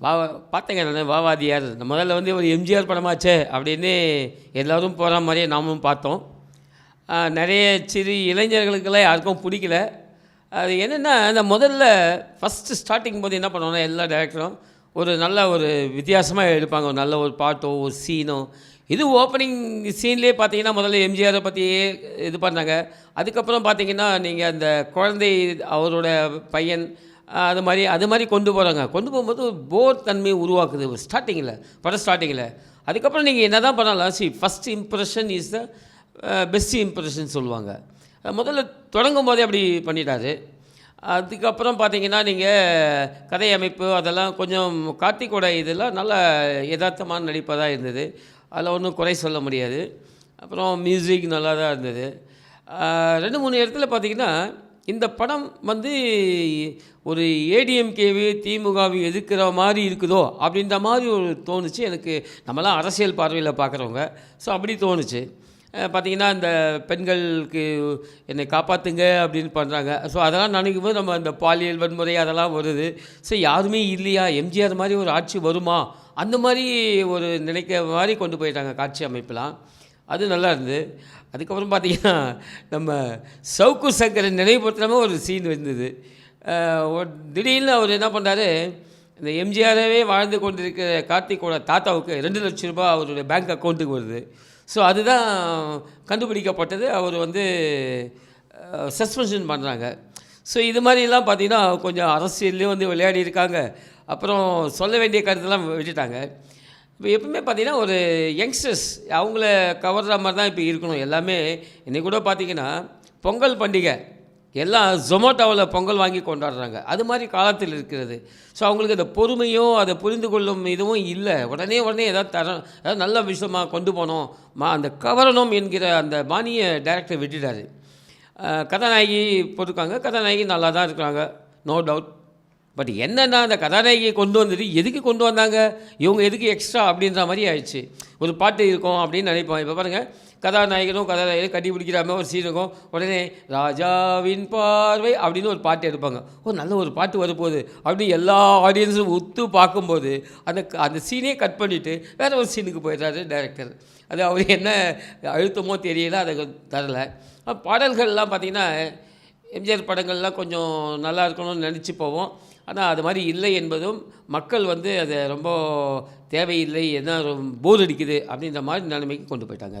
வா பார்த்தேங்க நான் வாவாதியார் முதல்ல வந்து ஒரு எம்ஜிஆர் படமாச்சே அப்படின்னு எல்லோரும் போகிற மாதிரியே நாமும் பார்த்தோம். நிறைய சிறு இளைஞர்களுக்கெல்லாம் யாருக்கும் பிடிக்கல. அது என்னென்னா, இந்த முதல்ல ஃபஸ்ட்டு ஸ்டார்டிங் போது என்ன பண்ணுவாங்கன்னா, எல்லா டேரக்டரும் ஒரு நல்ல ஒரு வித்தியாசமாக எடுப்பாங்க. ஒரு நல்ல ஒரு பாட்டோ ஒரு சீனோ. இது ஓப்பனிங் சீன்லேயே பார்த்தீங்கன்னா, முதல்ல எம்ஜிஆரை பற்றியே இது பண்ணாங்க. அதுக்கப்புறம் பார்த்தீங்கன்னா, நீங்கள் அந்த குழந்தை அவரோட பையன் அது மாதிரி கொண்டு போகிறாங்க. கொண்டு போகும்போது போர் தன்மையை உருவாக்குது ஸ்டார்டிங்கில், படம் ஸ்டார்டிங்கில். அதுக்கப்புறம் நீங்கள் என்ன தான் பண்ணலாம், first impression is the best impression சொல்லுவாங்க. முதல்ல தொடங்கும் போதே அப்படி பண்ணிட்டாரு. அதுக்கப்புறம் பார்த்தீங்கன்னா, நீங்கள் கதை அமைப்பு அதெல்லாம் கொஞ்சம் கார்த்திக்கோட இதெல்லாம் நல்ல யதார்த்தமான நடிப்பாக இருந்தது. அதில் ஒன்றும் குறை சொல்ல முடியாது. அப்புறம் மியூசிக் நல்லா தான் இருந்தது. 2-3 இடத்துல பார்த்திங்கன்னா, இந்த படம் வந்து ஒரு ஏடிஎம்கேவி திமுகவை எதிர்க்கிற மாதிரி இருக்குதோ அப்படின்ற மாதிரி ஒரு தோணுச்சு எனக்கு. நம்மலாம் அரசியல் பார்வையில் பார்க்குறவங்க, ஸோ அப்படி தோணுச்சு. பார்த்திங்கன்னா, இந்த பெண்களுக்கு என்னை காப்பாற்றுங்க அப்படின்னு பண்ணுறாங்க. ஸோ அதெல்லாம் நினைக்கும் போது நம்ம இந்த பாலியல் வன்முறை அதெல்லாம் வருது. ஸோ யாருமே இல்லையா, எம்ஜிஆர் மாதிரி ஒரு ஆட்சி வருமா, அந்த மாதிரி ஒரு நினைக்கிற மாதிரி கொண்டு போயிட்டாங்க காட்சி அமைப்பெலாம். அது நல்லா இருந்தது. அதுக்கப்புறம் பார்த்திங்கன்னா, நம்ம சவுக்கு சங்கரன் நினைவுபடுத்துகிற ஒரு சீன் இருந்தது. திடீர்னு அவர் என்ன பண்ணுறாரு, இந்த எம்ஜிஆரவே வாழ்ந்து கொண்டிருக்கிற கார்த்திக்கோட தாத்தாவுக்கு 2 லட்ச ரூபாய் அவருடைய பேங்க் அக்கௌண்ட்டுக்கு வருது. ஸோ அதுதான் கண்டுபிடிக்கப்பட்டது. அவர் வந்து சஸ்பென்ஷன் பண்ணுறாங்க. ஸோ இது மாதிரிலாம் பார்த்திங்கன்னா, கொஞ்சம் அரசியல்லையும் வந்து விளையாடி இருக்காங்க. அப்புறம் சொல்ல வேண்டிய கருத்தெல்லாம் விட்டுட்டாங்க. இப்போ எப்பவுமே பார்த்திங்கன்னா, ஒரு யங்ஸ்டர்ஸ் அவங்கள கவர்ற மாதிரி தான் இப்போ இருக்கணும் எல்லாமே. இன்றைக்கி கூட பார்த்திங்கன்னா, பொங்கல் பண்டிகை எல்லாம் ஜொமேட்டோவில் பொங்கல் வாங்கி கொண்டாடுறாங்க. அது மாதிரி காலத்தில் இருக்கிறது. ஸோ அவங்களுக்கு அந்த பொறுமையோ அதை புரிந்து கொள்ளும் இதுவும் இல்லை. உடனே ஏதாவது நல்ல விஷயமாக கொண்டு போனோம், அந்த கவரணும் என்கிற அந்த பாணியை டைரக்டர் விட்டுட்டார். கதாநாயகி போட்டிருக்காங்க, கதாநாயகி நல்லா தான் இருக்கிறாங்க, நோ டவுட். பட் என்னென்னா, அந்த கதாநாயகியை கொண்டு வந்துட்டு எதுக்கு கொண்டு வந்தாங்க, இவங்க எதுக்கு எக்ஸ்ட்ரா அப்படின்ற மாதிரி ஆயிடுச்சு. ஒரு பாட்டு இருக்கும் அப்படின்னு நினைப்போம். இப்போ பாருங்கள், கதாநாயகனும் கட்டி பிடிக்கிறாம ஒரு சீன் இருக்கும். உடனே ராஜாவின் பார்வை அப்படின்னு ஒரு பாட்டு எடுப்பாங்க. நல்ல ஒரு பாட்டு வரப்போகுது அப்படின்னு எல்லா ஆடியன்ஸும் ஒத்து பார்க்கும்போது அந்த சீனே கட் பண்ணிவிட்டு வேறு ஒரு சீனுக்கு போயிடுறாரு டைரக்டர். அது அவர் என்ன அழுத்தமோ தெரியல, அதை தரலை. பாடல்கள்லாம் பார்த்திங்கன்னா, எம்ஜிஆர் படங்கள்லாம் கொஞ்சம் நல்லா இருக்கணும்னு நினச்சி போவோம். ஆனால் அது மாதிரி இல்லை என்பதும், மக்கள் வந்து அதை ரொம்ப தேவையில்லை, என்ன போர் அடிக்குது அப்படின்ற மாதிரி நிலைமைக்கு கொண்டு போயிட்டாங்க அதை.